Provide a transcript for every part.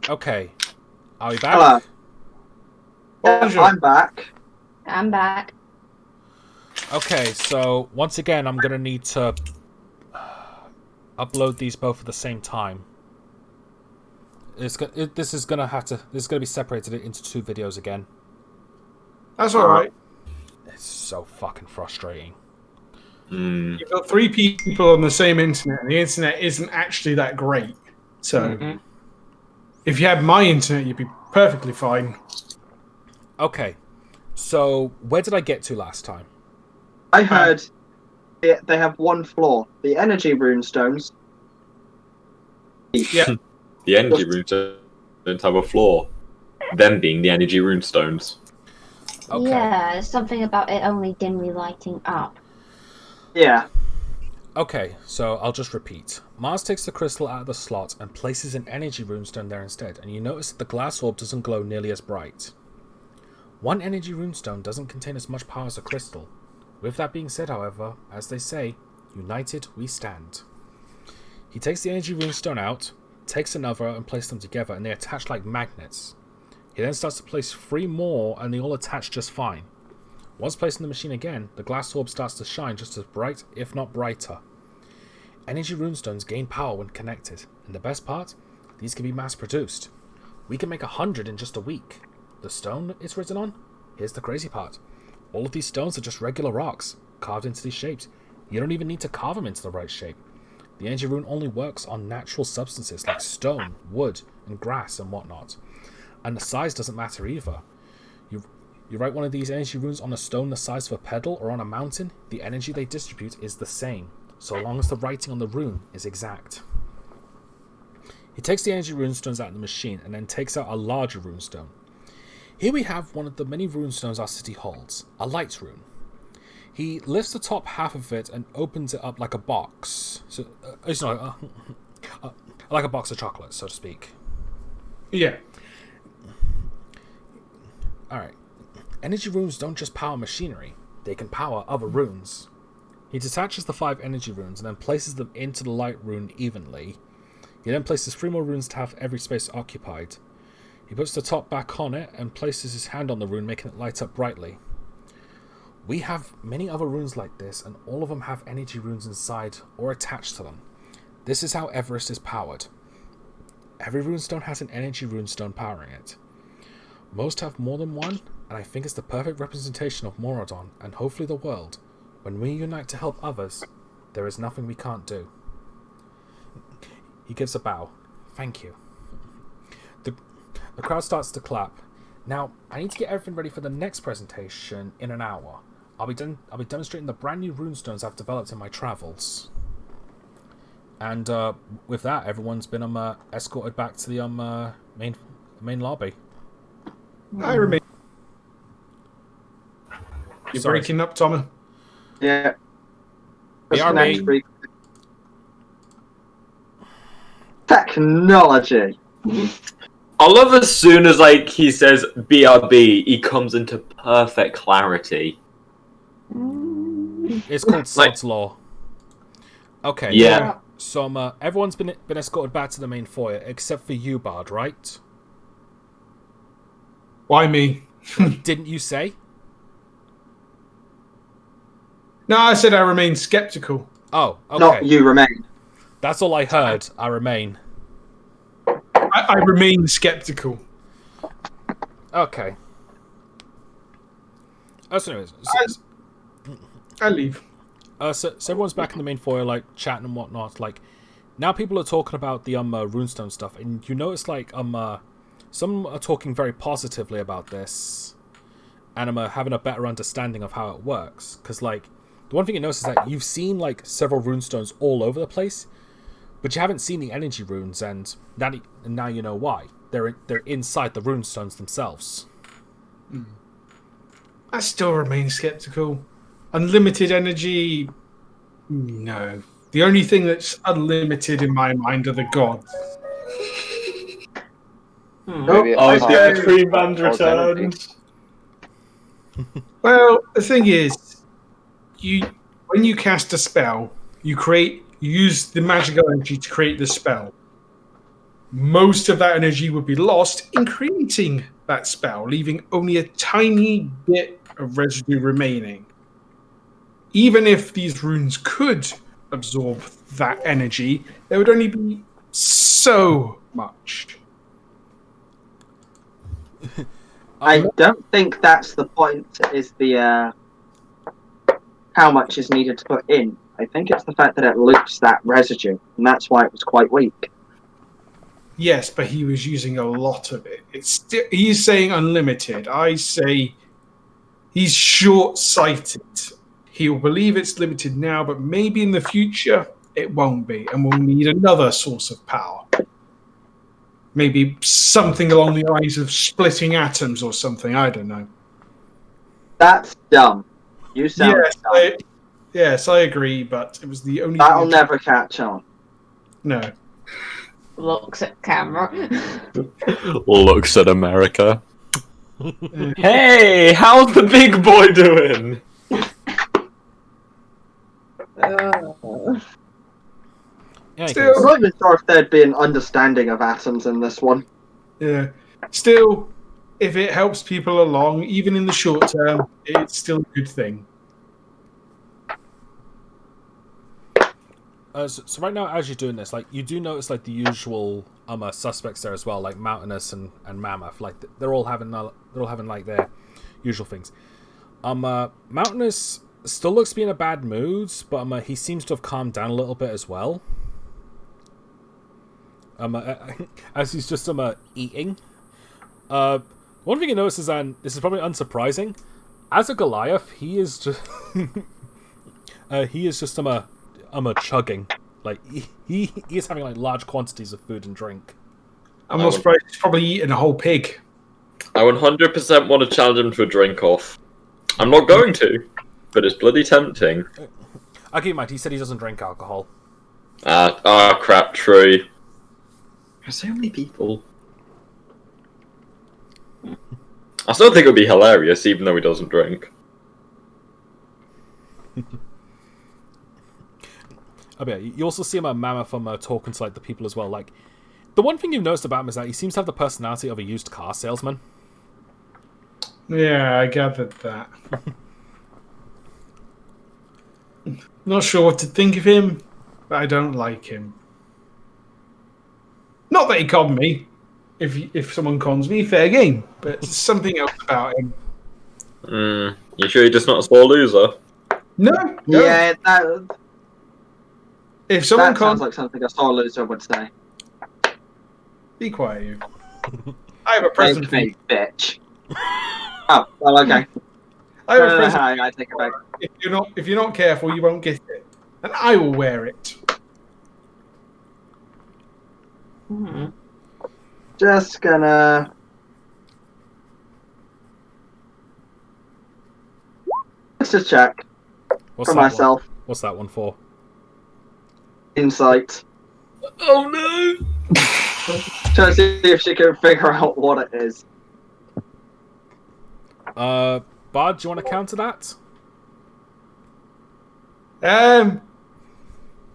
Okay. Are we back? Hello. Yeah, Bonjour. I'm back. I'm back. Okay, so once again, I'm gonna need to upload these both at the same time. This is gonna be separated into 2 videos again. That's all right. It's so fucking frustrating. You've got 3 people on the same internet, and the internet isn't actually that great. So, if you had my internet, you'd be perfectly fine. Okay, so where did I get to last time? I heard they have one flaw. The energy runestones. Yeah. The energy runestones don't have a flaw. Them being the energy runestones. Okay. Yeah, something about it only dimly lighting up. Yeah. Okay, so I'll just repeat. Mars takes the crystal out of the slot and places an energy runestone there instead, and you notice that the glass orb doesn't glow nearly as bright. One energy runestone doesn't contain as much power as a crystal. With that being said, however, as they say, united we stand. He takes the energy runestone out, takes another and places them together, and they attach like magnets. He then starts to place 3 more, and they all attach just fine. Once placed in the machine again, the glass orb starts to shine just as bright, if not brighter. Energy runestones gain power when connected, and the best part? These can be mass-produced. We can make 100 in just a week. The stone it's written on? Here's the crazy part. All of these stones are just regular rocks, carved into these shapes. You don't even need to carve them into the right shape. The energy rune only works on natural substances like stone, wood, and grass and whatnot. And the size doesn't matter either. You write one of these energy runes on a stone the size of a pedal or on a mountain, the energy they distribute is the same, so long as the writing on the rune is exact. He takes the energy runestones out of the machine and then takes out a larger runestone. Here we have one of the many runestones our city holds, a light rune. He lifts the top half of it and opens it up like a box. So it's not like a box of chocolates, so to speak. Yeah. Alright. Energy runes don't just power machinery, they can power other runes. He detaches the 5 energy runes and then places them into the light rune evenly. He then places 3 more runes to have every space occupied. He puts the top back on it and places his hand on the rune, making it light up brightly. We have many other runes like this, and all of them have energy runes inside or attached to them. This is how Everest is powered. Every runestone has an energy runestone powering it. Most have more than one, and I think it's the perfect representation of Moradon and hopefully the world. When we unite to help others, there is nothing we can't do. He gives a bow. Thank you. The crowd starts to clap. Now, I need to get everything ready for the next presentation in an hour. I'll be demonstrating the brand new runestones I've developed in my travels. And with that, everyone's been escorted back to the main lobby. I remain. You're Sorry. breaking up, Tommy. Yeah. BRB. Next week. Technology. I love as soon as he says BRB, he comes into perfect clarity. It's called Sod's Law. Okay. Yeah. So everyone's been escorted back to the main foyer except for you, Bard, right? Why me? Didn't you say? No, I said I remain skeptical. Oh, okay. Not you remain. That's all I heard. I remain. I remain skeptical. Okay. So anyways, I leave. so everyone's back in the main foyer, chatting and whatnot. Now people are talking about the runestone stuff, and you notice some are talking very positively about this, and having a better understanding of how it works. Because the one thing you notice is that you've seen several runestones all over the place, but you haven't seen the energy runes, and now you know why. They're inside the runestones themselves. I still remain skeptical. Unlimited energy? No. The only thing that's unlimited in my mind are the gods. The Cream Band returned. Well, the thing is, when you cast a spell, you use the magical energy to create the spell. most of that energy would be lost in creating that spell, leaving only a tiny bit of residue remaining. Even if these runes could absorb that energy, there would only be so much. I don't think that's the point, is the how much is needed to put in. I think it's the fact that it loops that residue, and that's why it was quite weak. Yes, but he was using a lot of it. He's saying unlimited. I say he's short-sighted. He'll believe it's limited now, but maybe in the future it won't be, and we'll need another source of power. Maybe something along the lines of splitting atoms or something. I don't know. That's dumb. You sound dumb. Yes, I agree, but it was the only That'll thing never catch on. No. Looks at camera. Looks at America. Hey, how's the big boy doing? Yeah, Still- I'm not even sure if there'd be an understanding of atoms in this one. Yeah. Still, if it helps people along, even in the short term, it's still a good thing. So right now, as you're doing this, like you do notice like the usual suspects there as well, like Mountainous and Mammoth. Like they're all having like their usual things. Mountainous still looks to be in a bad mood, but he seems to have calmed down a little bit as well. As he's just eating. One thing you notice is, and this is probably unsurprising, as a Goliath, he is just chugging. Like he is having like large quantities of food and drink. I'm not surprised he's probably eating a whole pig. I 100% want to challenge him to a drink-off. I'm not going to, but it's bloody tempting. I'll keep in mind, he said he doesn't drink alcohol. Crap, true. There's so many people. I still think it would be hilarious, even though he doesn't drink. Oh yeah, you also see him a Mammoth from talking to like the people as well. Like the one thing you've noticed about him is that he seems to have the personality of a used car salesman. Yeah, I gathered that. Not sure what to think of him, but I don't like him. Not that he conned me. If someone cons me, fair game. But something else about him. You sure you're just not a sore loser? No. Yeah, that If someone sounds cons, like something a sore loser would say. be quiet, you. I have a present for you. Make me, bitch. Oh, well, okay. I have a present. I take it back. If you're not careful, you won't get it, and I will wear it. Just gonna. Let's just check What's for that myself. One? What's that one for? Insight. Oh no! Trying to see if she can figure out what it is. Bard, do you want to counter that?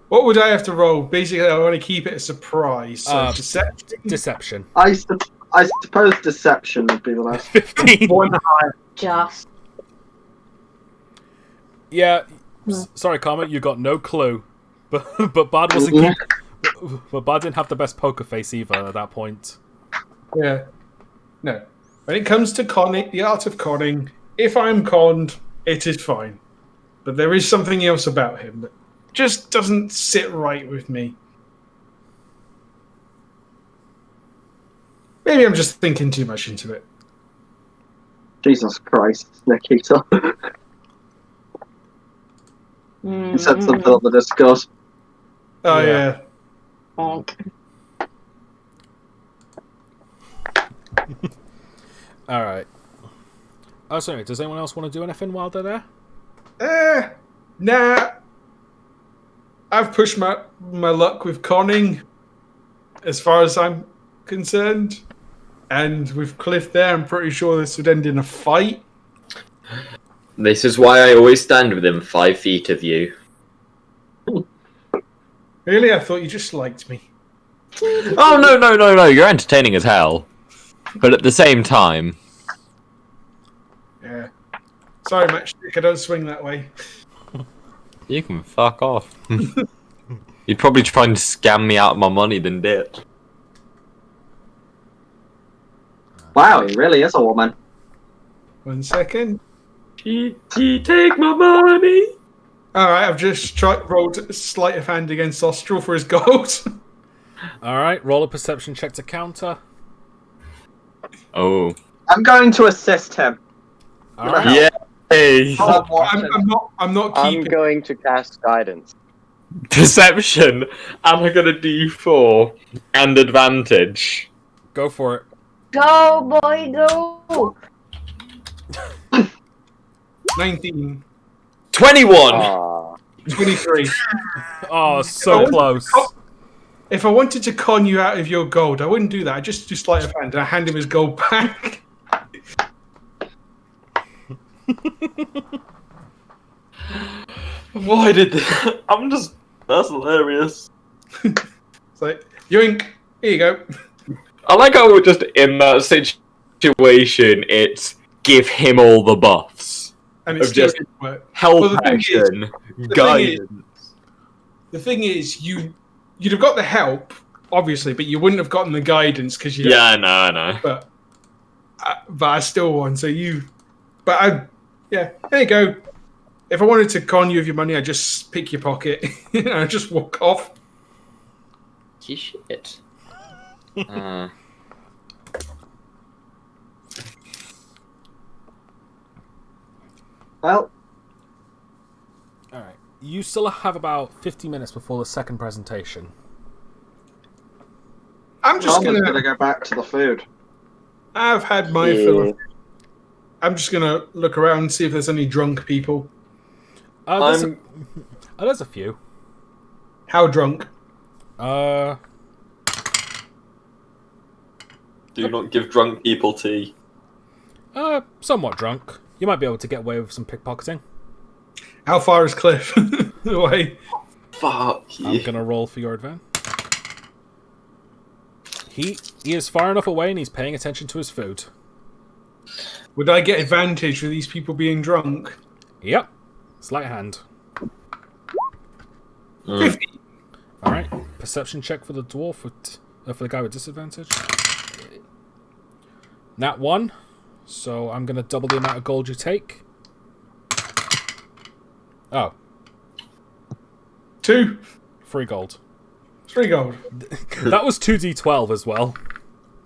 What would I have to roll? Basically, I want to keep it a surprise. So deception. Deception. I suppose deception would be the last. 15. One higher. Just. Yeah. Sorry, Carmen, you got no clue. But Bard wasn't. But Bard didn't have the best poker face either at that point. Yeah. No. When it comes to conning, the art of conning, if I'm conned, it is fine. But there is something else about him that just doesn't sit right with me. Maybe I'm just thinking too much into it. Jesus Christ, Nikita. He said something on the Discord. Oh, Yeah. yeah. Bonk. Alright. Oh, sorry, does anyone else want to do anything while they're there? Nah. I've pushed my luck with conning as far as I'm concerned. And with Cliff there, I'm pretty sure this would end in a fight. This is why I always stand within 5 feet of you. Really? I thought you just liked me. Oh, no. You're entertaining as hell. But at the same time... Yeah. Sorry, Matchstick, I don't swing that way. You can fuck off. You'd probably try and scam me out of my money than it. Wow, he really is a woman. 1 second. She take my money. Alright, I've just rolled sleight of hand against Austral for his gold. Alright, roll a perception check to counter. Oh. I'm going to assist him. Alright. Yay! I'm not I'm keeping. going to cast guidance. Perception. Am I gonna do 4 and advantage? Go for it. Go, boy, go! 19. 21. Ah, 23. Oh, so close. If I wanted to con you out of your gold, I wouldn't do that. I'd just do sleight of hand and I hand him his gold back. Why did that? That's hilarious. It's like, yoink, here you go. I like how we're just in that situation. It's give him all the buffs. And it's Of still just didn't work. Health Well, the thing is- action, thing guidance. The thing is, you'd have got the help, obviously, but you wouldn't have gotten the guidance because you. Yeah, I know. But I still won. So you. But yeah, there you go. If I wanted to con you of your money, I'd just pick your pocket and I'd just walk off. Shit. Well, Alright. You still have about 50 minutes before the second presentation. I'm just I'm gonna. gonna go back to the food. I've had my fill of. I'm just gonna look around and see if there's any drunk people. There's a few. How drunk? Do not give drunk people tea. Somewhat drunk. You might be able to get away with some pickpocketing. How far is Cliff away? Fuck I'm you. gonna roll for your advance. He is far enough away and he's paying attention to his food. Would I get advantage with these people being drunk? Yep. Sleight of hand. 50. Alright. Perception check for the dwarf for the guy with disadvantage. Nat 1. So I'm gonna double the amount of gold you take. Oh. 2. 3 gold. 3 gold. That was 2d12 as well.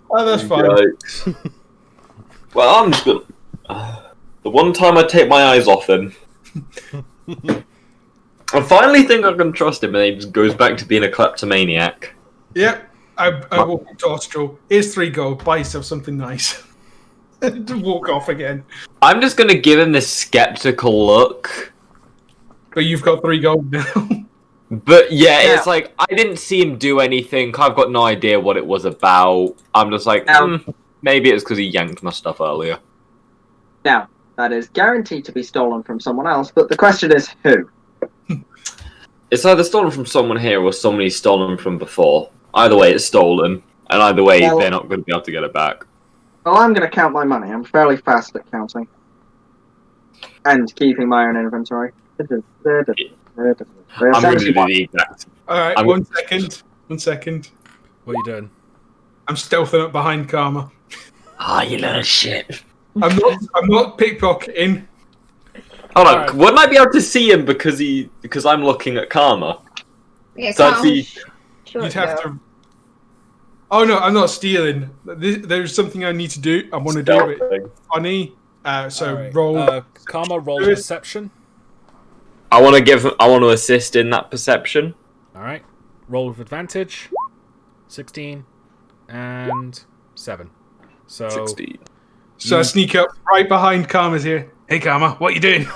Oh, that's fine. Yikes. Well, I'm just gonna. The one time I take my eyes off him, I finally think I can trust him, and he just goes back to being a kleptomaniac. Yep. I walk up to Austral. Here's 3 gold. Buy yourself something nice. To walk off again. I'm just gonna give him this skeptical look. But you've got 3 gold now. But yeah, it's like I didn't see him do anything. I've got no idea what it was about. I'm just like, maybe it's because he yanked my stuff earlier. Now, that is guaranteed to be stolen from someone else, but the question is who? It's either stolen from someone here or somebody stolen from before. Either way, it's stolen, and either way, Well- they're not going to be able to get it back. Well, I'm going to count my money. I'm fairly fast at counting. And keeping my own inventory. I'm going to do the exact. Alright, I'm- 1 second. 1 second. What are you doing? I'm stealthing up behind Karma. Ah, you little shit. I'm not pickpocketing. Hold on, Alright. wouldn't I be able to see him because I'm looking at Karma? Yeah, So that's the- You'd have to. Oh no, I'm not stealing. There's something I need to do. I want to do it Stealthing. funny. So Alright. roll. Karma, roll Do it. perception. I want to assist in that perception. Alright. Roll with advantage. 16 and 7. So 16. So I sneak up right behind Karma's here. Hey Karma, what you doing?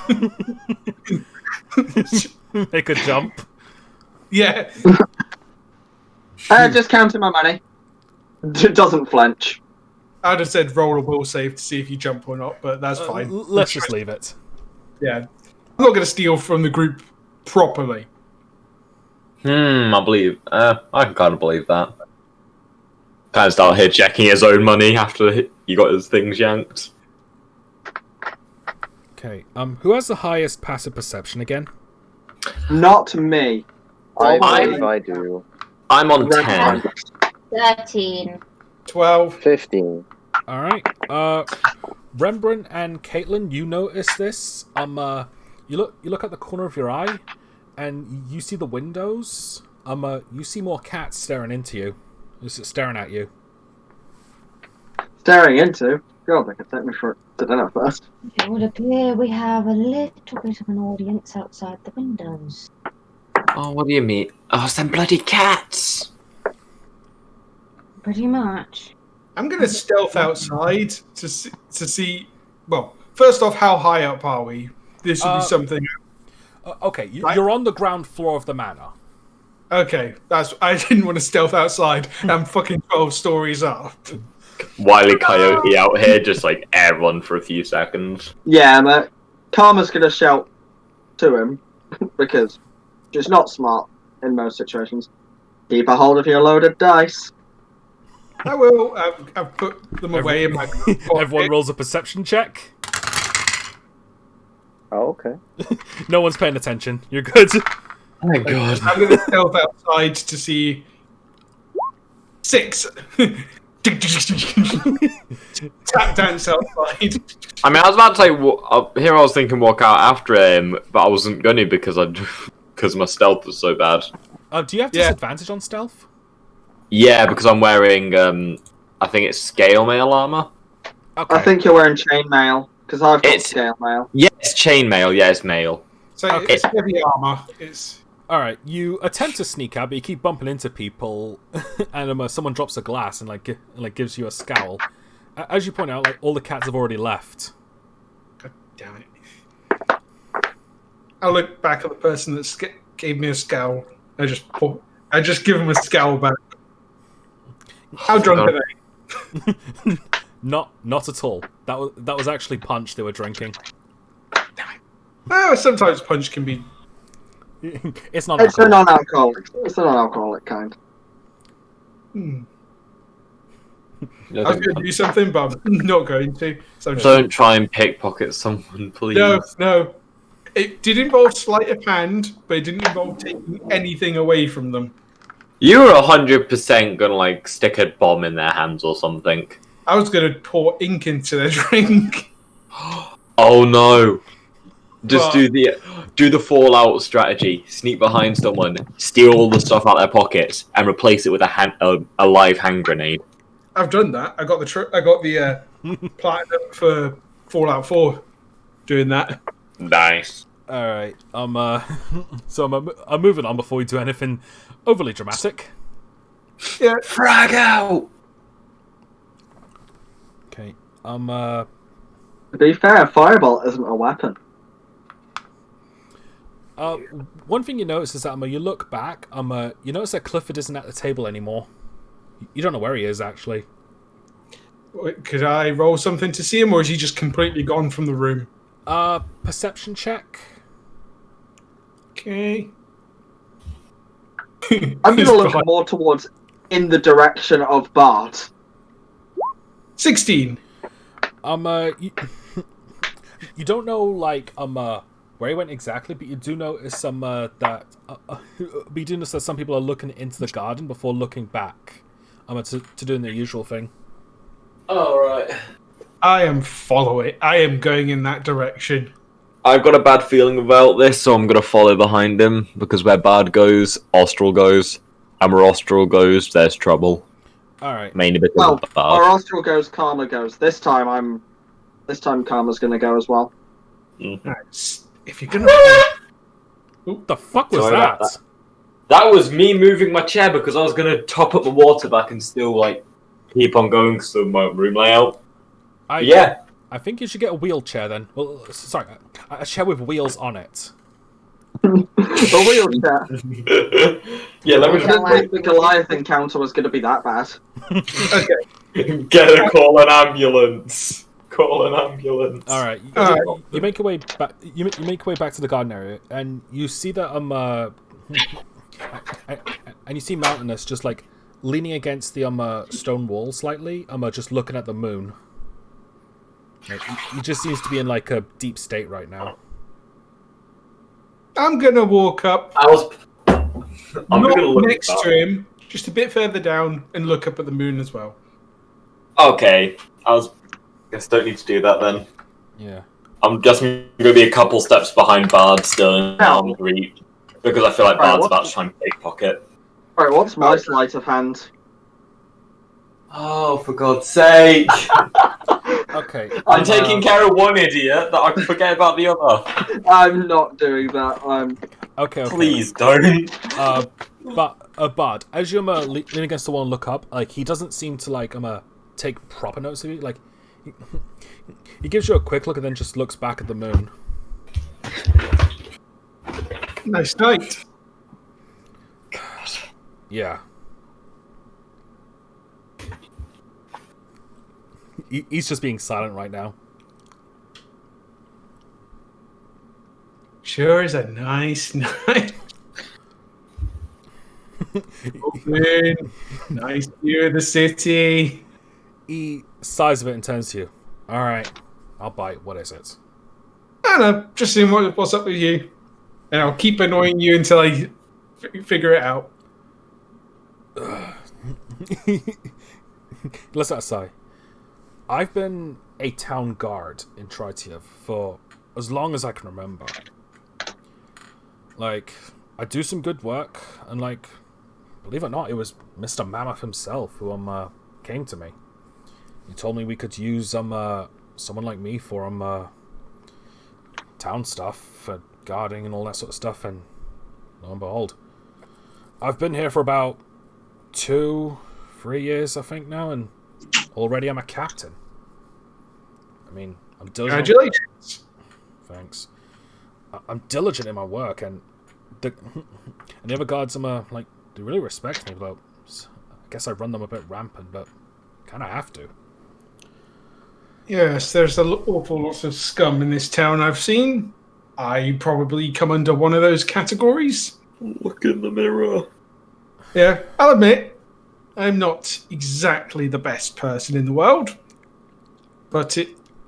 make a jump. Yeah. Just counting my money. Doesn't flinch. I'd have said roll a will save to see if you jump or not, but that's fine. Let's just leave it. Yeah. I'm not going to steal from the group properly. I believe. I can kind of believe that. Kind of start here checking his own money after he got his things yanked. Okay. Who has the highest passive perception again? Not me. I Probably believe I do. I'm on 10. 13. 12. 15. All right. Rembrandt and Caitlin, you notice this. You look at the corner of your eye, and you see the windows. You see more cats staring into you. Just staring at you. staring into. God, they could take me for to dinner first. It would appear we have a little bit of an audience outside the windows. Oh, what do you mean? Oh, some bloody cats! Pretty much. I'm going to stealth outside to see. Well, first off, how high up are we? This would be something. Okay, you're on the ground floor of the manor. Okay, I didn't want to stealth outside. I'm fucking 12 stories up. Wile E. Coyote out here, just like air run for a few seconds. Yeah, but Karma's gonna shout to him because she's not smart in most situations. Keep a hold of your loaded dice. I will. I've put them away in my pocket. Everyone rolls a perception check. Oh, okay. No one's paying attention. You're good. Oh my god. I'm going to stealth outside to see 6. Tap dance outside. I mean, I was about to say, here I was thinking walk out after him, but I wasn't going to because my stealth was so bad. Do you have disadvantage on stealth? Yeah, because I'm wearing, I think it's scale mail armor. Okay. I think you're wearing chainmail because I've got It's- scale mail. Yeah, it's chainmail. Yeah, it's mail. So Okay. it's heavy armor. It's All right. You attempt to sneak out, but you keep bumping into people, and someone drops a glass and like gives you a scowl. As you point out, like all the cats have already left. God damn it. I look back at the person that gave me a scowl. I just give him a scowl back. How drunk are they? Not at all. That was actually punch they were drinking. Oh, sometimes punch can be. It's not. It's a non-alcoholic. It's a non-alcoholic kind. I was going to do something, but I'm not going to. So Don't try and pickpocket someone, please. No. It did involve sleight of hand, but it didn't involve taking anything away from them. You were 100% gonna like stick a bomb in their hands or something. I was going to pour ink into their drink. Oh no! Just What? do the Fallout strategy. Sneak behind someone, steal all the stuff out of their pockets, and replace it with a live hand grenade. I've done that. I got the platinum for Fallout 4 doing that. Nice. All right. So I'm moving on before we do anything overly dramatic. Yeah. Frag out. Okay. To be fair, fireball isn't a weapon. One thing you notice is that you look back. You notice that Clifford isn't at the table anymore. You don't know where he is actually. Could I roll something to see him, or is he just completely gone from the room? Perception check. Okay. I'm going to look more towards in the direction of Bart. 16. You don't know like where he went exactly, but you do notice that some people are looking into the garden before looking back. To doing their usual thing. Alright. I am following. I am going in that direction. I've got a bad feeling about this, so I'm gonna follow behind him, because where Bard goes, Austral goes, and where Austral goes, there's trouble. Alright. Mainly because Well, of Bard. our Austral goes, Karma goes. This time Karma's going to go as well. Nice. If you're gonna. What the fuck was Sorry about that? That was me moving my chair because I was gonna top up the water back and still like keep on going because of my room layout. Yeah. I think you should get a wheelchair then. Well, sorry, a chair with wheels on it. The wheelchair. Yeah, let I me didn't think the Goliath encounter was going to be that bad. Okay. call an ambulance. Call an ambulance. All right, you make your way back. You make your way back to the garden area, and you see that and you see Mountainous just like leaning against the stone wall slightly, just looking at the moon. Like, he just seems to be in like a deep state right now. I'm gonna walk up, I'm not gonna look next up. to him, just a bit further down, and look up at the moon as well. Okay, guess don't need to do that then. Yeah. I'm just going to be a couple steps behind Bard still in arm reach because I feel like Right, Bard's what- about to try and pickpocket. Right, what's my sleight of hand? Oh, for God's sake! Okay. I'm taking care of one idiot that I can forget about the other. I'm not doing that. Okay. Please don't. Bard, as you're leaning against the wall and look up, like he doesn't seem to like take proper notice of you. Like he gives you a quick look and then just looks back at the moon. Nice night. Yeah. He's just being silent right now. Sure is a nice night. Open. Nice view of the city. He sighs a bit and turns to you. All right, I'll bite. What is it? I don't know, just seeing what's up with you. And I'll keep annoying you until I figure it out. Let's not sigh. I've been a town guard in Tritia for as long as I can remember. Like, I do some good work, and like, believe it or not, it was Mr. Mammoth himself who came to me. He told me we could use someone like me for town stuff, for guarding and all that sort of stuff, and lo and behold, I've been here for about 2-3 years, I think now, and already I'm a captain. I mean, I'm diligent. Congratulations. Thanks. I'm diligent in my work, and the other guards, they really respect me. But I guess I run them a bit rampant, but kind of have to. Yes, there's an awful lot of scum in this town I've seen. I probably come under one of those categories. Look in the mirror. Yeah, I'll admit, I'm not exactly the best person in the world, but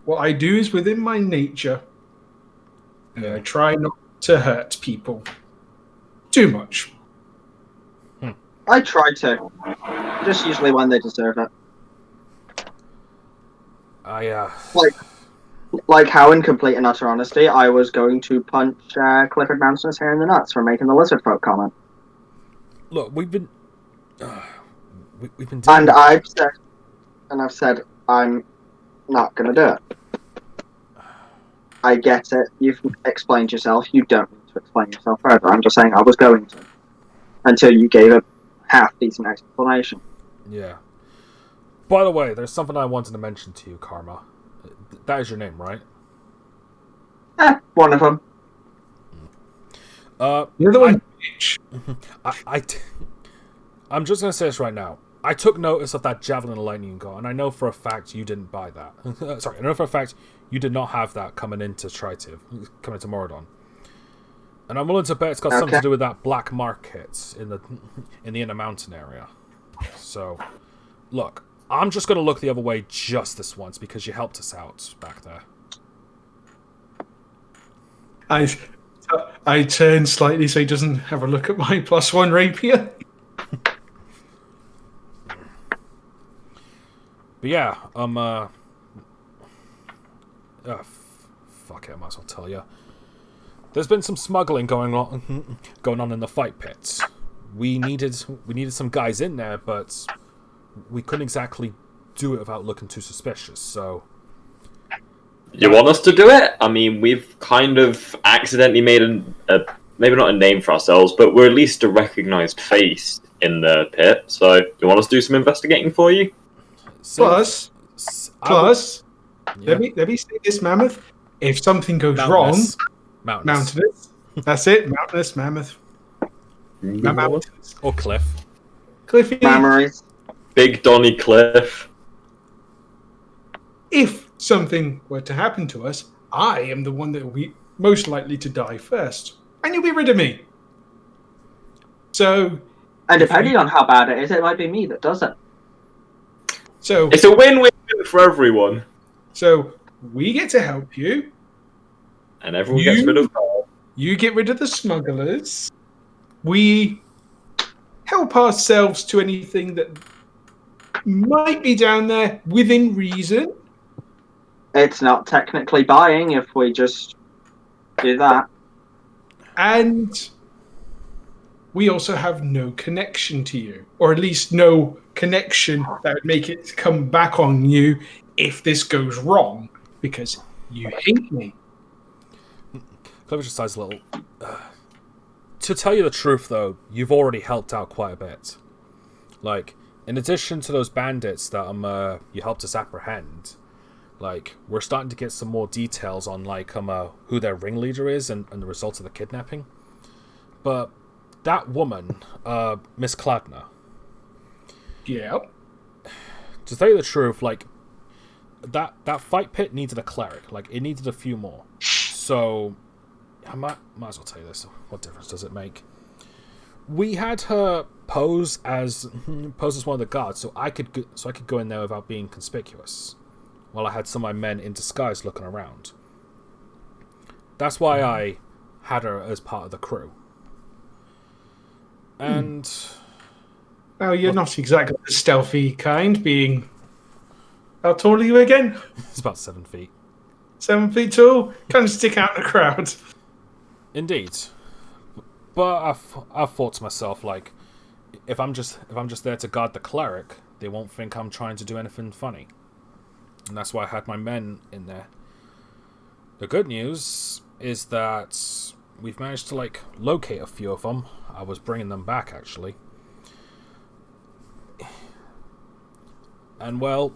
what I do is within my nature. And I try not to hurt people too much. I try to. Just usually when they deserve it. Like how, in complete and utter honesty, I was going to punch Clifford Manson's hair in the nuts for making the lizard folk comment. Look, we've been doing... And I've said I'm not gonna do it. I get it. You've explained yourself. You don't need to explain yourself further. I'm just saying I was going to. Until you gave a half-decent explanation. Yeah. By the way, there's something I wanted to mention to you, Karma. That is your name, right? One of them. The other one, bitch. I'm just going to say this right now. I took notice of that Javelin of Lightning you got, and I know for a fact you didn't buy that. Sorry, I know for a fact you did not have that coming into Moradon. And I'm willing to bet it's got something to do with that black market in the inner mountain area. So, look, I'm just going to look the other way just this once because you helped us out back there. I turn slightly so he doesn't have a look at my +1 rapier. But yeah, fuck it, I might as well tell you. There's been some smuggling going on in the fight pits. We needed some guys in there, but we couldn't exactly do it without looking too suspicious. So, you want us to do it? I mean, we've kind of accidentally made a maybe not a name for ourselves, but we're at least a recognized face in the pit. So, you want us to do some investigating for you? Plus, yeah. let me say this, Mammoth. If something goes wrong, mountainous. That's it, mountainous, Mammoth. Mammoth. Or Cliff. Cliffy. Memories. Big Donny Cliff. If something were to happen to us, I am the one that will be most likely to die first. And you'll be rid of me. So, And depending on how bad it is, it might be me that does it. So It's a win-win for everyone. So we get to help you. And everyone gets rid of Carl. You get rid of the smugglers. We help ourselves to anything that might be down there within reason. It's not technically buying if we just do that. And we also have no connection to you. Or at least no connection that would make it come back on you if this goes wrong. Because you hate me. Clever just sighs a little. To tell you the truth, though, you've already helped out quite a bit. Like, in addition to those bandits that you helped us apprehend, like, we're starting to get some more details on like who their ringleader is and the results of the kidnapping. But that woman, Miss Kladner. Yeah. To tell you the truth, like, that fight pit needed a cleric. Like, it needed a few more. So I might as well tell you this. What difference does it make? We had her pose as one of the guards, so I could go in there without being conspicuous, while I had some of my men in disguise looking around. That's why I had her as part of the crew. And Oh, you're not exactly the stealthy kind, being... How tall are you again? it's about 7 feet. 7 feet tall? Kind of stick out in the crowd. Indeed. But I've thought to myself, like, if I'm just there to guard the cleric, they won't think I'm trying to do anything funny. And that's why I had my men in there. The good news is that we've managed to, like, locate a few of them. I was bringing them back, actually. And, well,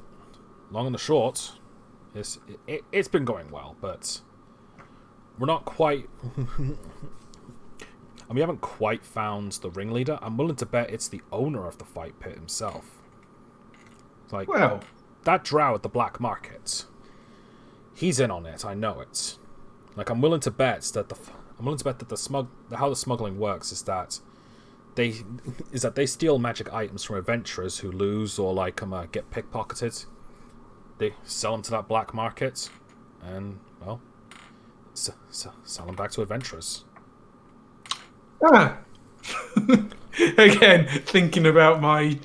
long and the short, it's been going well, but we're not quite... and we haven't quite found the ringleader. I'm willing to bet it's the owner of the fight pit himself. Like, Well, that drow at the black market, he's in on it. I know it. Like, I'm willing to bet that how the smuggling works is that they steal magic items from adventurers who lose or like get pickpocketed. They sell them to that black market, and well, sell them back to adventurers. Again, thinking about my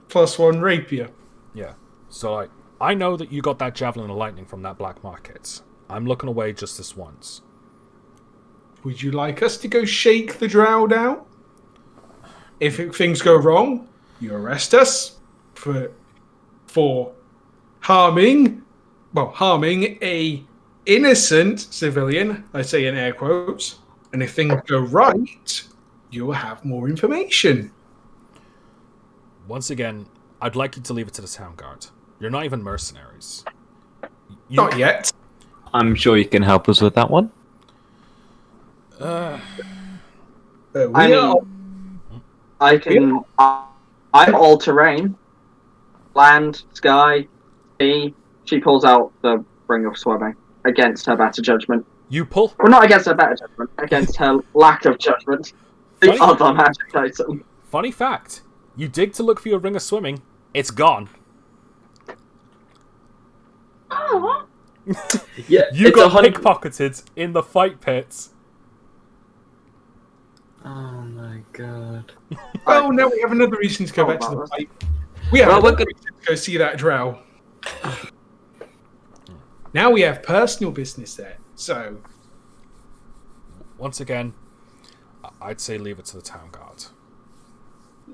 +1 rapier. Yeah. So, like, I know that you got that javelin of lightning from that black market. I'm looking away just this once. Would you like us to go shake the drow down? If things go wrong, you arrest us for harming a innocent civilian, I say in air quotes, and if things go right, you'll have more information. Once again, I'd like you to leave it to the town guard. You're not even mercenaries. Not yet. I'm sure you can help us with that one. I'm all terrain. Land, sky, sea. She pulls out the Ring of Swimming against her better judgment. You pull? Well, not against her better judgment, against her lack of judgment. The Funny- other magic item. Funny fact. You dig to look for your ring of swimming. It's gone. Oh, Yeah, You it's got 100. pickpocketed in the fight pits. Oh my god. Oh, now we have another reason to go back to the Barbara. fight. We have Well, we're another reason to go see that drow. Now we have personal business there. So, Once again, I'd say leave it to the town guard.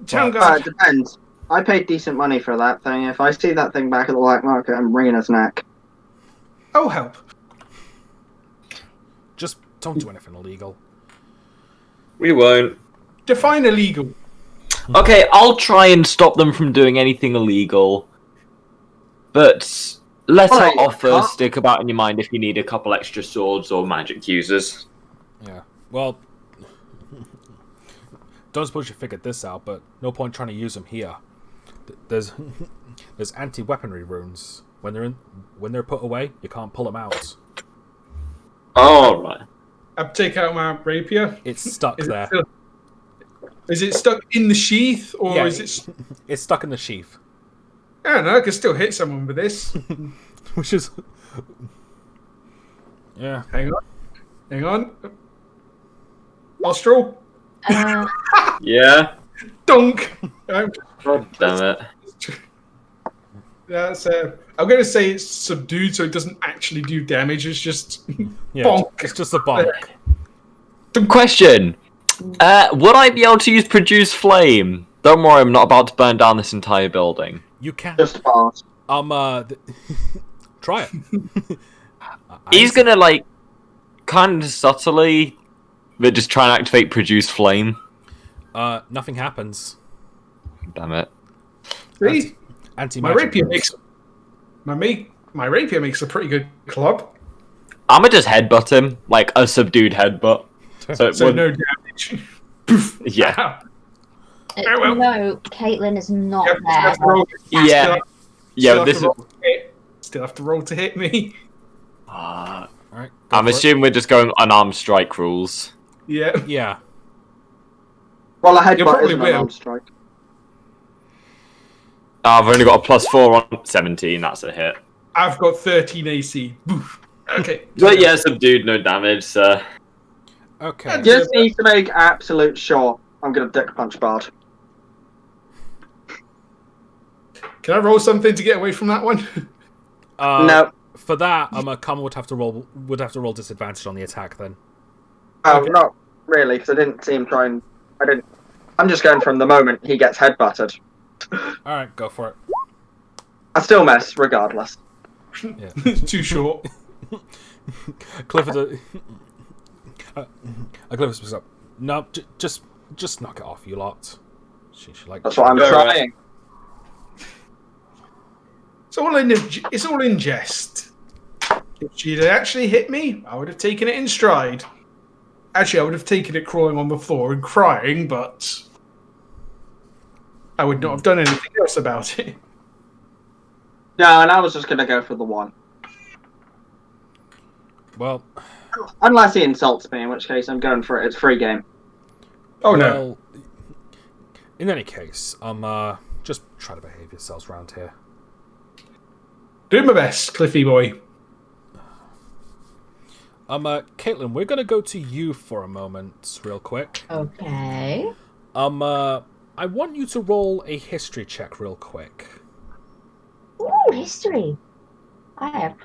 town It guard. depends. I paid decent money for that thing. If I see that thing back at the black market, I'm wringing his neck. Oh, help. Just don't do anything illegal. We won't. Define illegal. Okay, I'll try and stop them from doing anything illegal. But let Right, our offer huh? stick about in your mind if you need a couple extra swords or magic users. Yeah. Well, don't suppose you figured this out, but no point trying to use them here. There's anti-weaponry runes. When they're put away, you can't pull them out. All right. I take out my rapier. It's stuck Is it there. still- Is it stuck in the sheath, or Yeah, is it? It's stuck in the sheath. I don't know. I can still hit someone with this. Which is... Yeah. Hang on. Nostril. Yeah. Dunk. God damn it. That's. I'm going to say it's subdued, so it doesn't actually do damage. It's just Yeah, bonk. it's just a bonk. Question. Would I be able to use produce flame? Don't worry, I'm not about to burn down this entire building. You can. Just pass. Try it. He's gonna, like, kind of subtly, but just try and activate produce flame. Nothing happens. Damn it. See? Anti My rapier makes my rapier makes a pretty good club. I'ma just headbutt him, like a subdued headbutt. So it So would, no damage. yeah. well. No, Caitlin is not Still there. have to roll- Yeah. Yeah, this is. Still have to roll to hit me. Alright. I'm assuming we're just going unarmed strike rules. Yeah. Yeah. Well, a You headbutt probably is an will. unarmed strike. I've only got a +4 on 17, that's a hit. I've got 13 AC. Boof. Okay. But yeah, subdued, no damage, so. Okay. Just need to make absolute sure I'm going to dick punch Bard. Can I roll something to get away from that one? No. For that, Karma would have to roll disadvantage on the attack then. Oh, Okay. not really, because I didn't see him try and... I'm just going from the moment he gets headbutted. Alright, go for it. I still miss, regardless. Yeah. Too short. Clifford. Clifford speaks up. No, just knock it off, you lot. She like. That's what I'm trying. It's all in jest. If she'd actually hit me, I would have taken it in stride. Actually, I would have taken it crawling on the floor and crying, but I would not have done anything else about it. No, and I was just going to go for the one. Well. Unless he insults me, in which case I'm going for it. It's free game. Oh no. Well, in any case, just try to behave yourselves around here. Doing my best, Cliffy boy. Caitlin, we're gonna go to you for a moment, real quick. Okay. I want you to roll a history check, real quick. Ooh, history. I have.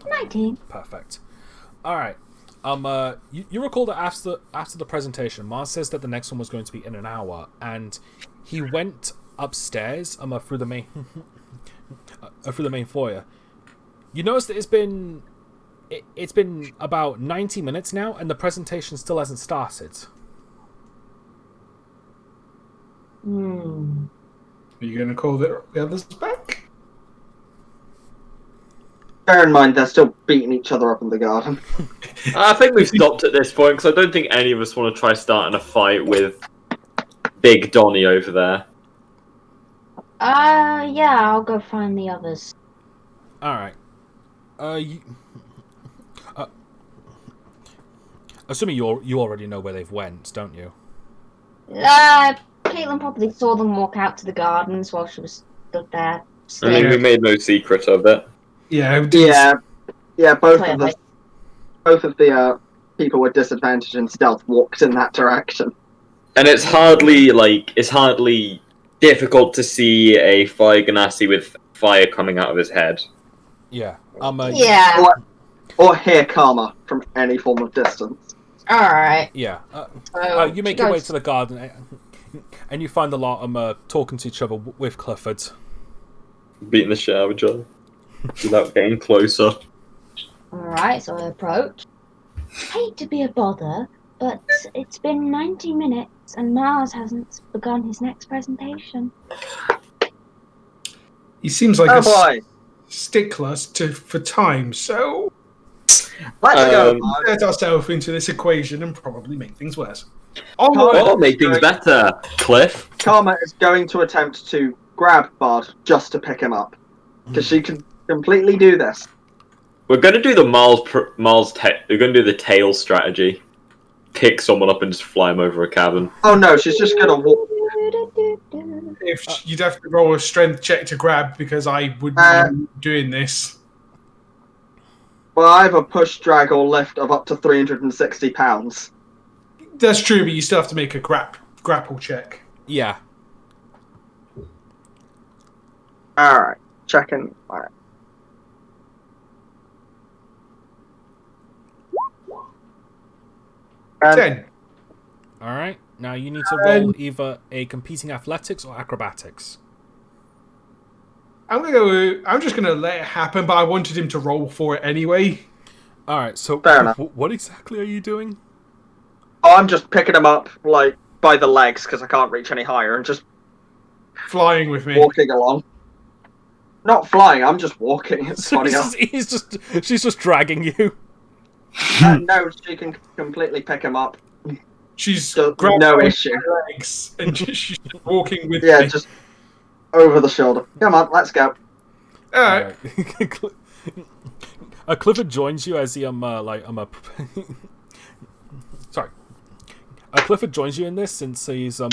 19. Perfect. All right. You recall that after the presentation, Mars says that the next one was going to be in an hour, and he went upstairs through the main through the main foyer. You notice that it's been about 90 minutes now, and the presentation still hasn't started. Hmm. Are you going to call the others back? Bear in mind, they're still beating each other up in the garden. I think we've stopped at this point, because I don't think any of us want to try starting a fight with Big Donnie over there. Yeah, I'll go find the others. All right. Assuming you already know where they've went, don't you? Caitlin probably saw them walk out to the gardens while she was stood there. I mean, we made no secret of it. Yeah. Both of the people with disadvantage in stealth walked in that direction. And it's hardly difficult to see a Fire Ganassi with fire coming out of his head. Yeah. Yeah. Or hear Karma from any form of distance. Alright. Yeah. So You make your way to the garden, and you find a lot talking to each other with Clifford. Beating the shit out of each other without getting closer. Alright, so I approach. Hate to be a bother, but it's been 90 minutes and Mars hasn't begun his next presentation. He seems like Oh a boy! stickler for time, so Let's go, Bard. get ourselves into this equation and probably make things worse. Or make things better, Cliff. Karma is going to attempt to grab Bard just to pick him up. Because she can completely do this. We're gonna do the we're gonna do the tail strategy. Pick someone up and just fly them over a cabin. Oh no, she's just gonna walk. If you'd have to roll a strength check to grab because I wouldn't be doing this. Well, I have a push, drag, or lift of up to 360 pounds. That's true, but you still have to make a grapple check. Yeah. Alright, checking. Alright. Um, 10. All right. Now you need to roll either a competing athletics or acrobatics. I'm just gonna let it happen, but I wanted him to roll for it anyway. All right. So Fair enough. what exactly are you doing? Oh, I'm just picking him up, like, by the legs, because I can't reach any higher, and just Flying with me. walking along. Not flying, I'm just walking. It's funny enough. She's just dragging you. No, she can completely pick him up. She's So, grabbed no my issue. legs and she's walking with Yeah, me. just over the shoulder. Come on, let's go. All right. Clifford joins you as he sorry. Clifford joins you in this since he's an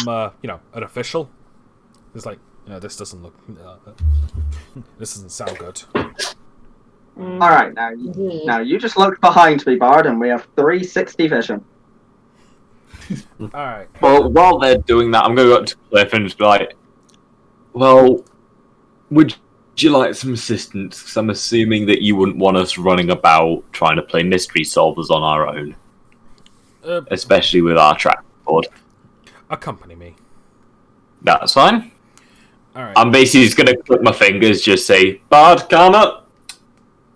official. He's like, this doesn't look, this doesn't sound good. Alright, now you just look behind me, Bard, and we have 360 vision. All right. Well, while they're doing that, I'm going to go up to Cliff and just be like, well, would you like some assistance? Because I'm assuming that you wouldn't want us running about trying to play mystery solvers on our own. Especially with our track board. Accompany me. That's fine. All right. I'm basically just going to click my fingers, just say, Bard, Karma,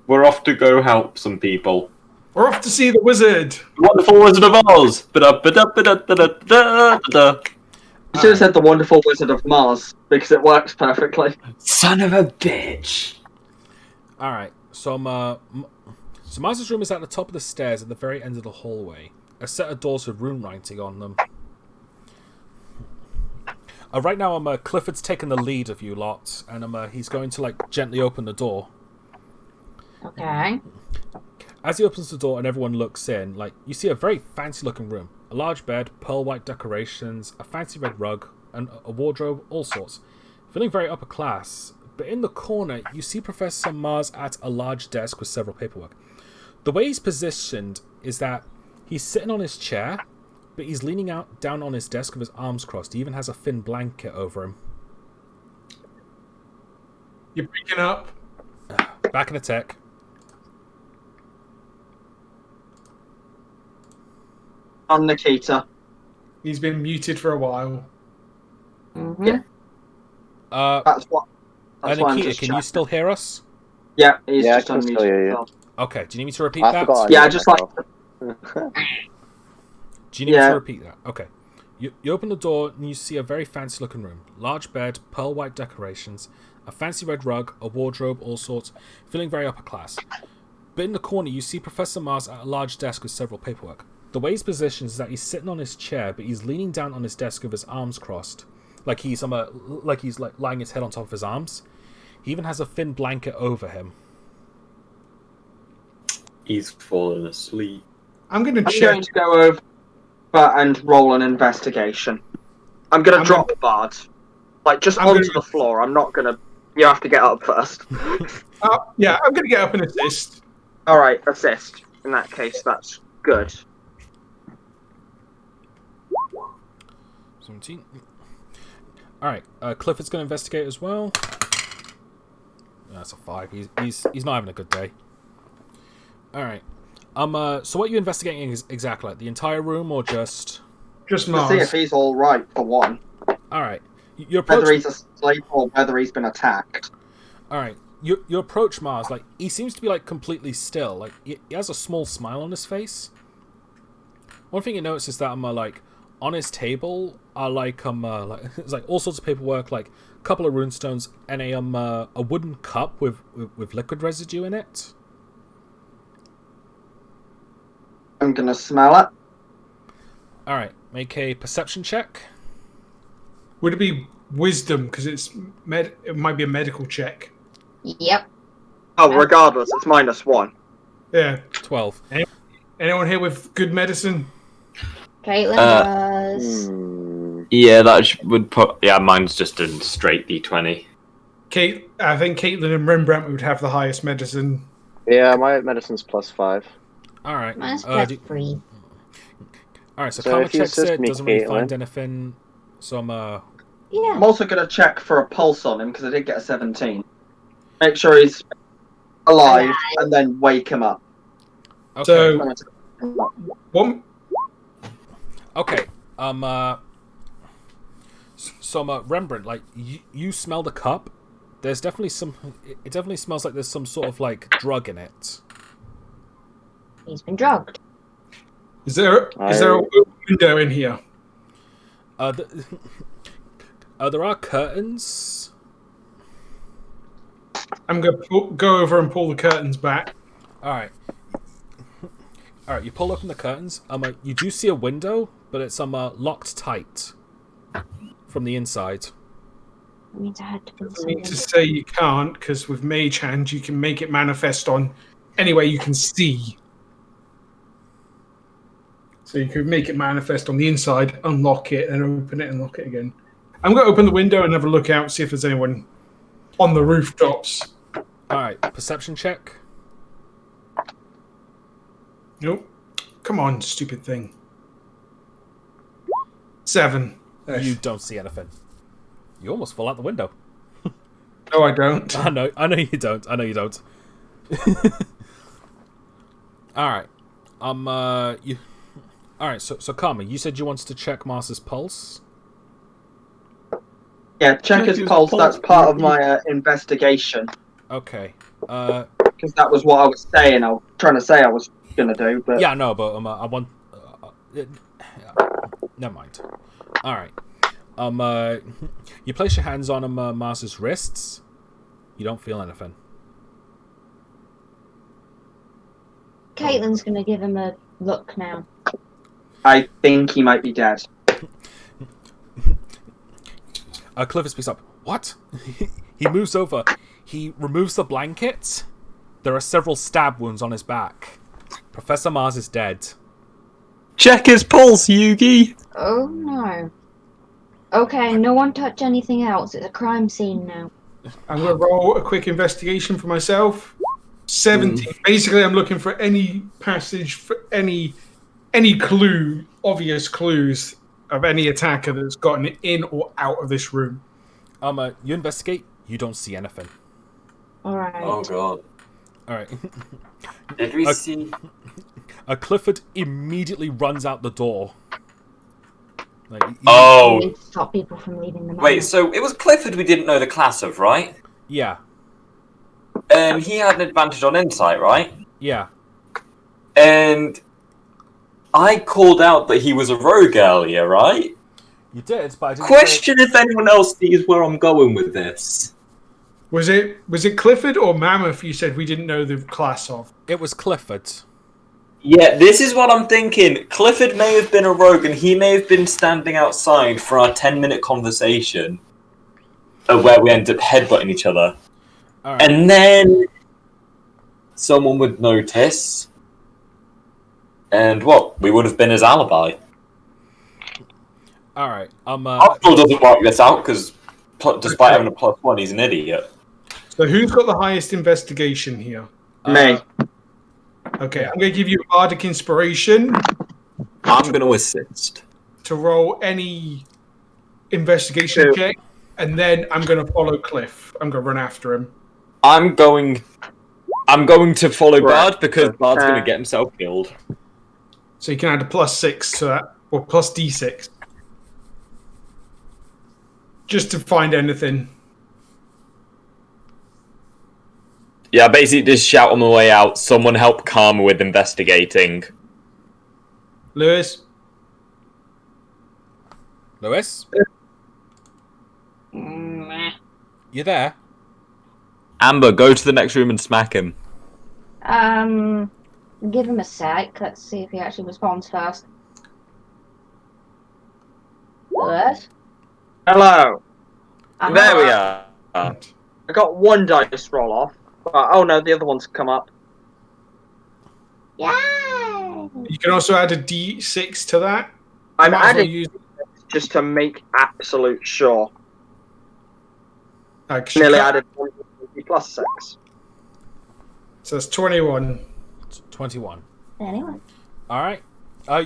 we're off to go help some people. We're off to see the wizard. Wonderful Wizard of Oz. You should have said the wonderful Wizard of Mars, because it works perfectly. Son of a bitch. All right. So Mars's room is at the top of the stairs at the very end of the hallway. A set of doors with rune writing on them. Right now, Clifford's taking the lead of you lot, and he's going to gently open the door. Okay. As he opens the door and everyone looks in, you see a very fancy-looking room. A large bed, pearl-white decorations, a fancy red rug, and a wardrobe, all sorts. Feeling very upper class, but in the corner, you see Professor Mars at a large desk with several paperwork. The way he's positioned is that he's sitting on his chair, but he's leaning down on his desk with his arms crossed. He even has a thin blanket over him. You're breaking up. Back in attack. On Nikita. He's been muted for a while. Mm-hmm. Yeah. That's why I'm Nikita, just can you checking. still hear us? Yeah, he's Yeah, I just can still hear you. unmuted. Okay, do you need me to repeat I that? forgot. Yeah, I just like... Do you need me to repeat that? Okay. You open the door and you see a very fancy looking room. Large bed, pearl white decorations, a fancy red rug, a wardrobe, all sorts. Feeling very upper class. But in the corner you see Professor Mars at a large desk with several paperwork. The way he's positioned is that he's sitting on his chair, but he's leaning down on his desk with his arms crossed. Like he's lying his head on top of his arms. He even has a thin blanket over him. He's fallen asleep. I'm going to I'm check. going to go over and roll an investigation. I'm going to drop Bard. Just onto the floor. I'm not going to... You have to get up first. Yeah, I'm going to get up and assist. Alright, assist. In that case, that's good. 17. Alright, Clifford's going to investigate as well. That's a 5. He's not having a good day. Alright. So what are you investigating exactly? The entire room or just... Just To Mars. see if he's alright, for one. Alright. You approach... Whether he's asleep or whether he's been attacked. Alright. You approach Mars, he seems to be, like, completely still. Like, he has a small smile on his face. One thing you notice is that, on his table are, it's, all sorts of paperwork, a couple of runestones, and a wooden cup with liquid residue in it. I'm gonna smell it. Alright, make a perception check. Would it be wisdom? Because it might be a medical check. Yep. Oh, regardless, it's -1. Yeah. 12. Anyone here with good medicine? Caitlin does. Yeah, would put. Yeah, mine's just a straight D20. I think Caitlin and Rembrandt would have the highest medicine. Yeah, my medicine's +5. Alright. Mine's +3. Alright, so So Karma if you checks assist it, me, doesn't really find Caitlin. anything. So I'm Yeah. I'm also going to check for a pulse on him because I did get a 17. Make sure he's alive and then wake him up. okay. So, what? Okay. So Rembrandt, like you smell the cup. There's definitely some. It definitely smells like there's some sort of like drug in it. He's been drugged. Is there a window in here? There are curtains. I'm going to go over and pull the curtains back. All right. You pull open the curtains. You do see a window, but it's locked tight from the inside. That means I had to put I mean something. to say you can't, because with Mage Hand you can make it manifest on any way you can see. So you could make it manifest on the inside, unlock it, and open it and lock it again. I'm going to open the window and have a look out, see if there's anyone on the rooftops. All right, perception check. Nope. Come on, stupid thing. 7. You don't see anything. You almost fall out the window. No, I don't. I know you don't. All right. You. All right. So Karma, you said you wanted to check Mars's pulse. Yeah, check his pulse. That's part of my investigation. Okay. Because that was what I was saying. I was trying to say I was going to do, but Yeah, no, but I want. Never mind. All right. You place your hands on Mars's wrists. You don't feel anything. Caitlin's gonna give him a look now. I think he might be dead. Clifford speaks up. What? He moves over. He removes the blanket. There are several stab wounds on his back. Professor Mars is dead. Check his pulse, Yugi! Oh no. Okay, no one touch anything else. It's a crime scene now. I'm going to roll a quick investigation for myself. 17. Basically, I'm looking for any passage, for any clue, obvious clues of any attacker that's gotten in or out of this room. You investigate. You don't see anything. Alright. Oh god. All right. Did we see? Clifford immediately runs out the door. Like, We Oh, need to stop people from leaving the wait. manor. So it was Clifford we didn't know the class of, right? yeah, And he had an advantage on insight, right? yeah. And I called out that he was a rogue earlier, right? You did, but I didn't Question if anyone else sees where I'm going with this. Was it Clifford or Mammoth you said we didn't know the class of? It was Clifford. Yeah, this is what I'm thinking. Clifford may have been a rogue, and he may have been standing outside for our 10-minute conversation, where we ended up headbutting each other. All right. And then someone would notice, and what? We would have been his alibi. All right. Arthur doesn't work this out because, despite having a +1, he's an idiot. So who's got the highest investigation here? Me. Okay, I'm going to give you Bardic Inspiration I'm going to assist. to roll any investigation check, and then I'm going to follow Cliff. I'm going to run after him. I'm going to follow Right. Bard because Bard's going to get himself killed. So you can add a +6 to that, or plus D6. Just to find anything. Yeah, basically just shout on the way out, someone help Karma with investigating. Lewis? Lewis, you there? Amber, go to the next room and smack him. Give him a sec. Let's see if he actually responds first. Lewis? Hello. There we are. I got one dice roll off. Oh no, the other one's come up. Yay! You can also add a D6 to that. I'm Might as well adding use just to make absolute sure. actually, Nearly added 150 plus 6. so that's 21. 21. Anyway. All right.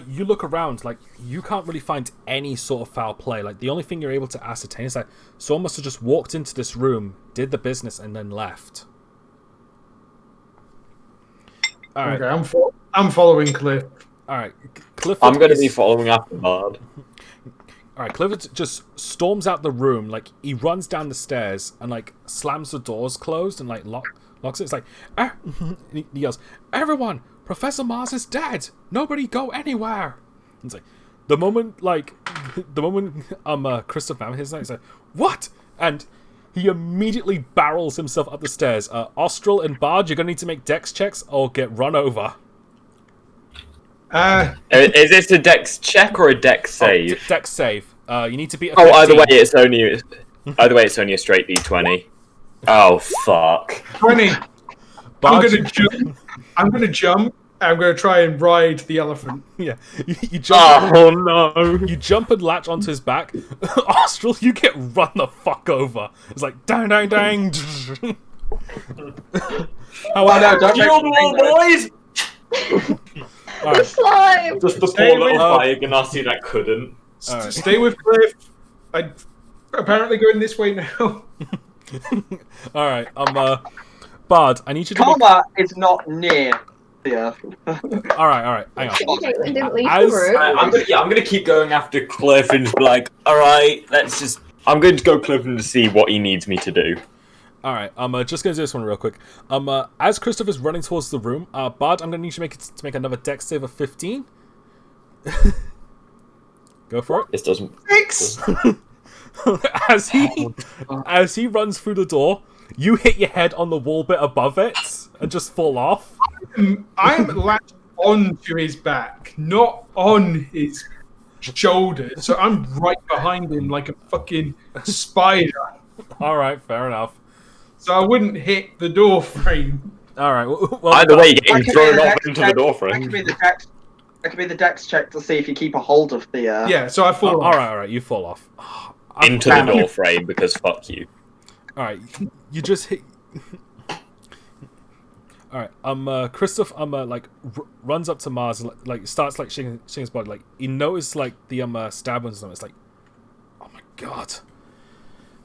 You look around, like, you can't really find any sort of foul play. Like, the only thing you're able to ascertain is that someone must have just walked into this room, did the business, and then left. All right. Okay, I'm following Cliff. All right. Clifford I'm going to be is- following after Bard. All right, Clifford just storms out the room. Like, he runs down the stairs and, like, slams the doors closed and, like, locks it. It's like, he yells, "Everyone, Professor Mars is dead. Nobody go anywhere." And it's like, the moment Christopher Mammoth is like, he's like, "What?" And he immediately barrels himself up the stairs. Austral and Bard, you're going to need to make dex checks or get run over. Is this a dex check or a dex save? Dex save. You need to beat a Oh, 15. either way, it's only a straight D20. Oh fuck! 20. Bard, I'm gonna jump. I'm gonna try and ride the elephant. Yeah, you jump. Oh no! You jump and latch onto his back. Austral, you get run the fuck over. It's like dang, dang, dang. Oh no, don't You little boys! All right. Slime! Just the Stay poor little with- fire ganassi that couldn't. All right. Stay with Cliff. I'm apparently going this way now. All right. Bard, I need you to. Karma is not near the Earth. All right. Hang on. Caitlin didn't leave As- the room. I'm gonna keep going after Cliff and just be like, alright, I'm going to go Cliff and see what he needs me to do. All right. I'm just gonna do this one real quick. As Christopher's running towards the room, Bard, I'm gonna need you to make another dex save of 15. Go for it. This doesn't. 6. as he runs through the door, you hit your head on the wall bit above it and just fall off. I'm latched onto his back, not on his shoulder. So I'm right behind him like a fucking spider. All right, fair enough. So I wouldn't hit the door frame. All right. Well, Either way, you're That getting could thrown be the off dex into the check. door That frame. could be the dex. That could be the dex check to see if you keep a hold of the. Yeah, so I fall all off. right. You fall off. Into the door frame because fuck you. All right, you just hit. All right, Christoph, runs up to Mars, like starts like shaking his body, like he noticed like the stab wounds on him. It's like, oh my god,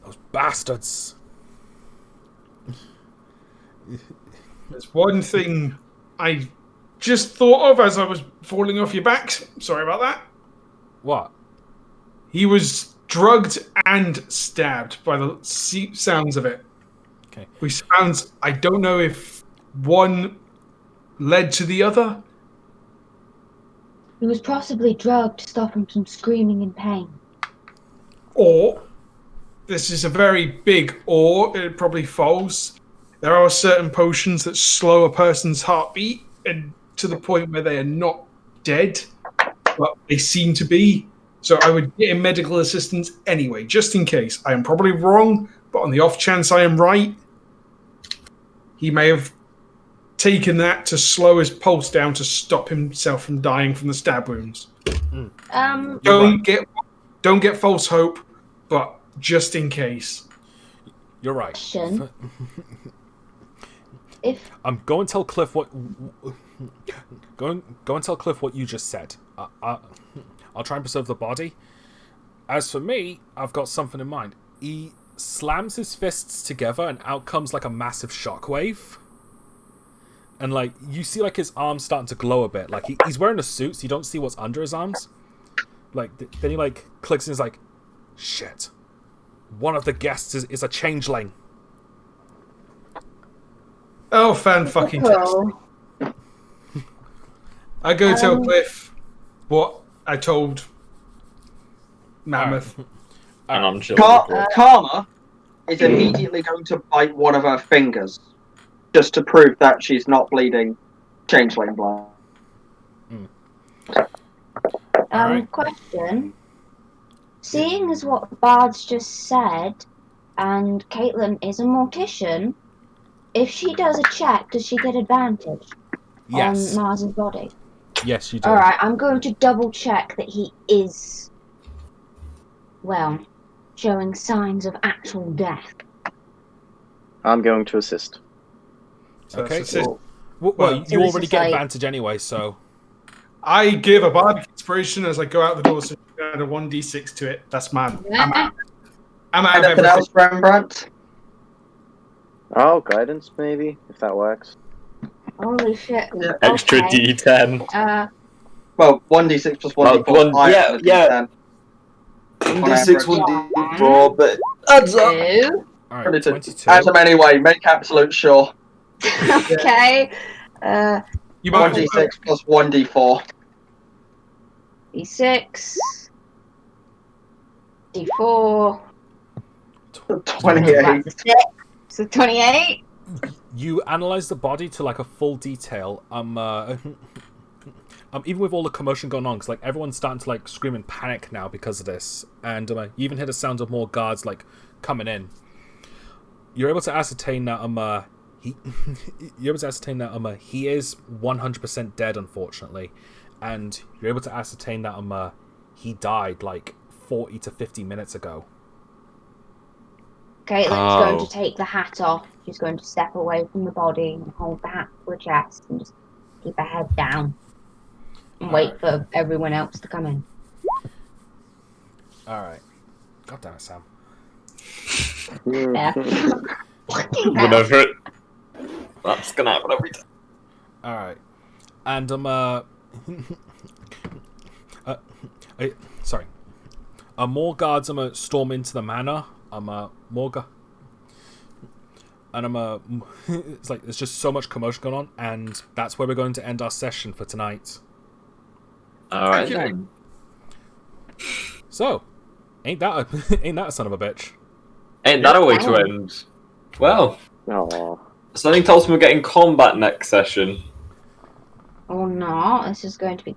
those bastards. There's one thing I just thought of as I was falling off your back. Sorry about that. What? He was drugged and stabbed by the sounds of it. Okay. Which sounds, I don't know if one led to the other. He was possibly drugged to stop him from screaming in pain. Or, this is a very big or, it probably falls. There are certain potions that slow a person's heartbeat and to the point where they are not dead, but they seem to be. So I would get him medical assistance anyway, just in case. I am probably wrong, but on the off chance I am right, he may have taken that to slow his pulse down to stop himself from dying from the stab wounds. Don't get false hope, but just in case. You're right. Question. If Go and tell Cliff what. Go and tell Cliff what you just said. I'll try and preserve the body. As for me, I've got something in mind. He slams his fists together, and out comes like a massive shockwave. And like you see, like his arms starting to glow a bit. Like he's wearing a suit, so you don't see what's under his arms. Like then he like clicks and is like, "Shit! One of the guests is a changeling." Oh, fucking oh, I go tell Cliff what I told Mammoth. And I'm chilling. Karma is immediately going to bite one of her fingers, just to prove that she's not bleeding changeling blood. Alright. Question. Seeing as what Bard's just said, and Caitlin is a mortician, if she does a check, does she get advantage? Yes. on Mars's body? Yes, you do. Alright, I'm going to double check that he is, well, showing signs of actual death. I'm going to assist. So Okay. that's assist. Well, you So this already is get like- advantage anyway, so... I give a bardic inspiration as I go out the door, so add a 1d6 to it. That's mad. I'm out of Anything everything. else, Rembrandt? Oh, guidance maybe, if that works. Holy shit. Yeah. Extra Okay. D10. Well, 1d6 plus Well, 1d4. one- higher yeah, than a yeah. D10. 1d6, 1d4, but adds up. 2. Alright, 22. Add them anyway, make absolute sure. Okay. You might 1d6 plus 1d4. D6. D4. 28. That's a 6. So 28. You analyze the body to like a full detail. Even with all the commotion going on, because like everyone's starting to like scream in panic now because of this, and you even hear the sound of more guards like coming in. You're able to ascertain that he is 100% dead, unfortunately, and you're able to ascertain that he died like 40 to 50 minutes ago. Caitlin's Oh. going to take the hat off. She's going to step away from the body and hold the hat to her chest and just keep her head down and wait for everyone else to come in. Alright. God damn it, Sam. Yeah. Fucking hell. Whatever. That's gonna happen every time. Alright. And sorry. More guards storm into the manor. It's like there's just so much commotion going on, and that's where we're going to end our session for tonight. Alright Okay. then. So, ain't that a son of a bitch? Ain't that a way to end? Well, Oh, something tells me we're getting combat next session. Or not. This is going to be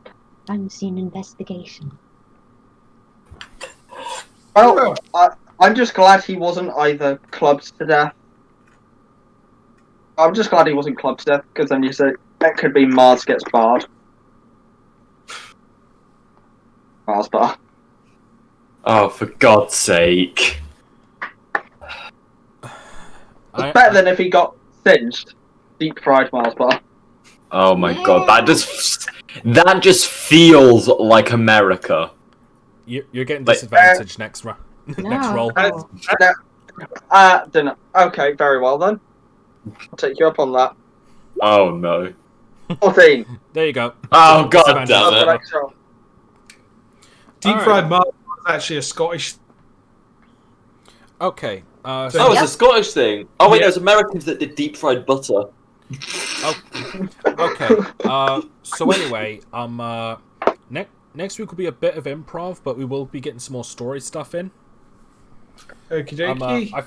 unseen investigation. Well, I'm just glad he wasn't either clubbed to death. I'm just glad he wasn't clubbed to death, because then you say that could be Mars gets barred. Mars bar. Oh, for God's sake. It's better than if he got singed. Deep fried Mars bar. Oh my God, that just feels like America. You're getting Like- disadvantage next next No. roll. Dunno. Okay, very well then. I'll take you up on that. Oh no. 14. There you go. Oh God Disadvantage. damn That's the it. next roll. Deep Alright. fried Mars is actually a Scottish. Okay. Oh, it's a Scottish thing. Oh wait, Yeah. there's Americans that did deep fried butter. Okay. So anyway, next week will be a bit of improv, but we will be getting some more story stuff in. Okie dokie. I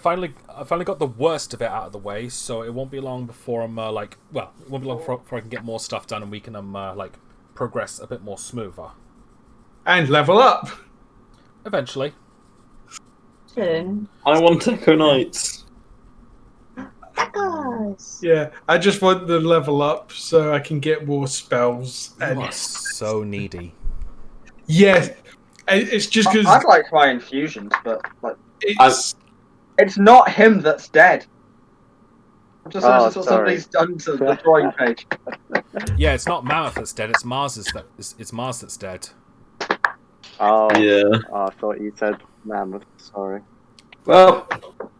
finally got the worst of it out of the way, so it won't be long before it won't be long before I can get more stuff done and we can progress a bit more smoother. And level up. Eventually. Soon. I want Echo Knights. Tacos! Yeah, I just want the level up so I can get more spells. You And are so needy. yeah, it's just I'd because like my infusions, but like it's it's not him that's dead. I'm just Oh, noticed what somebody's done to the drawing page. Yeah, it's not Mammoth that's dead, it's Mars it's Mars that's dead. oh, Yeah. oh, I thought you said mammoth. Sorry. Well,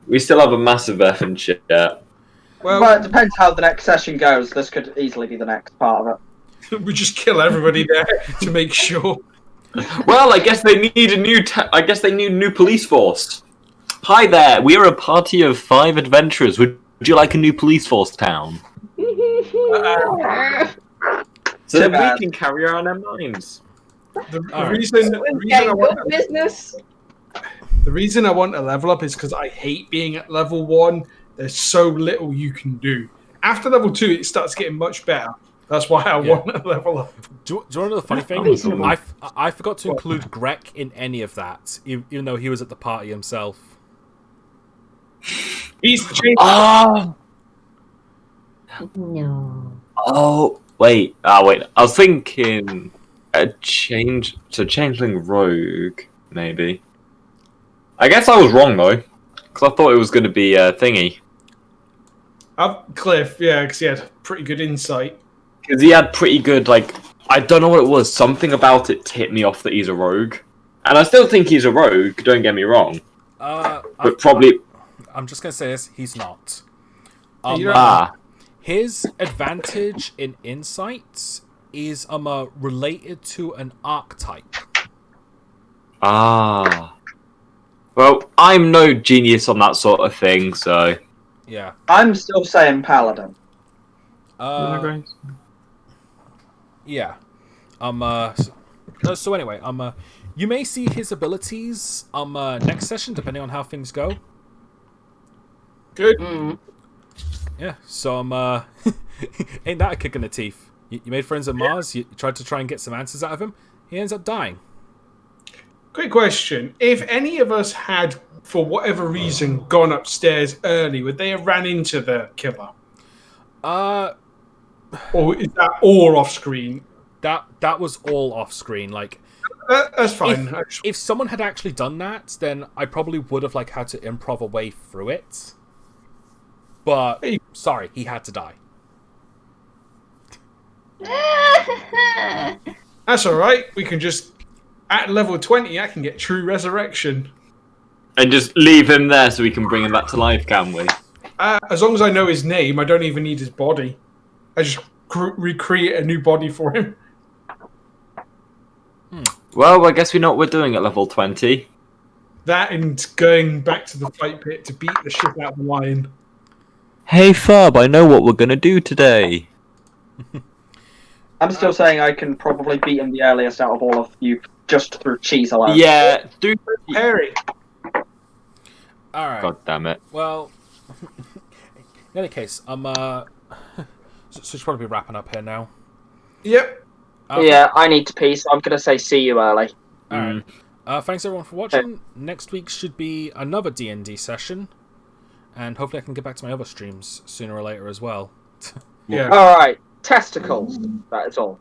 we still have a massive effing shit. Well, it depends how the next session goes. This could easily be the next part of it. we just kill everybody there to make sure. Well, I guess they need a new police force. Hi there, we are a party of 5 adventurers. Would you like a new police force town? So then bad. we can carry on our minds. The Alright. reason I want business. the reason I want to level up is because I hate being at level 1. There's so little you can do. After level 2, it starts getting much better. That's why I want to level up. Do you want to know the funny thing? Reasonable. I forgot to include Greg in any of that, even though he was at the party himself. He's changed. Oh, No. oh, Wait. Wait. I was thinking a changeling rogue, maybe. I guess I was wrong though, because I thought it was going to be a thingy. Cliff, yeah, because he had pretty good insight. Because he had pretty good, like, I don't know what it was. Something about it tipped me off that he's a rogue, and I still think he's a rogue. Don't get me wrong. But probably, I'm just gonna say this: he's not. His advantage in insights is related to an archetype. Well, I'm no genius on that sort of thing, so Yeah. I'm still saying paladin. Yeah. So anyway, you may see his abilities next session, depending on how things go. Good. Yeah. So ain't that a kick in the teeth? You made friends with Mars. You tried to try and get some answers out of him. He ends up dying. Quick question. If any of us had, for whatever reason, gone upstairs early, would they have ran into the killer? Or is that all off screen? That was all off screen. Like, that's fine. If someone had actually done that, then I probably would have had to improv a way through it. But sorry, he had to die. That's all right. We can just, at level 20, I can get true resurrection. and just leave him there so we can bring him back to life, can we? As long as I know his name, I don't even need his body. I just recreate a new body for him. Well, I guess we know what we're doing at level 20. That and going back to the fight pit to beat the shit out of the lion. Hey, Fub, I know what we're going to do today. I'm still saying I can probably beat him the earliest out of all of you just through cheese alone. Yeah, do Harry. All right. God damn it. Well, in any case, so should probably be wrapping up here now. Yep. Yeah, I need to pee, so I'm going to say see you early. All right. Thanks everyone for watching. Next week should be another DnD session, and hopefully I can get back to my other streams sooner or later as well. Yeah. All right, testicles. That is all.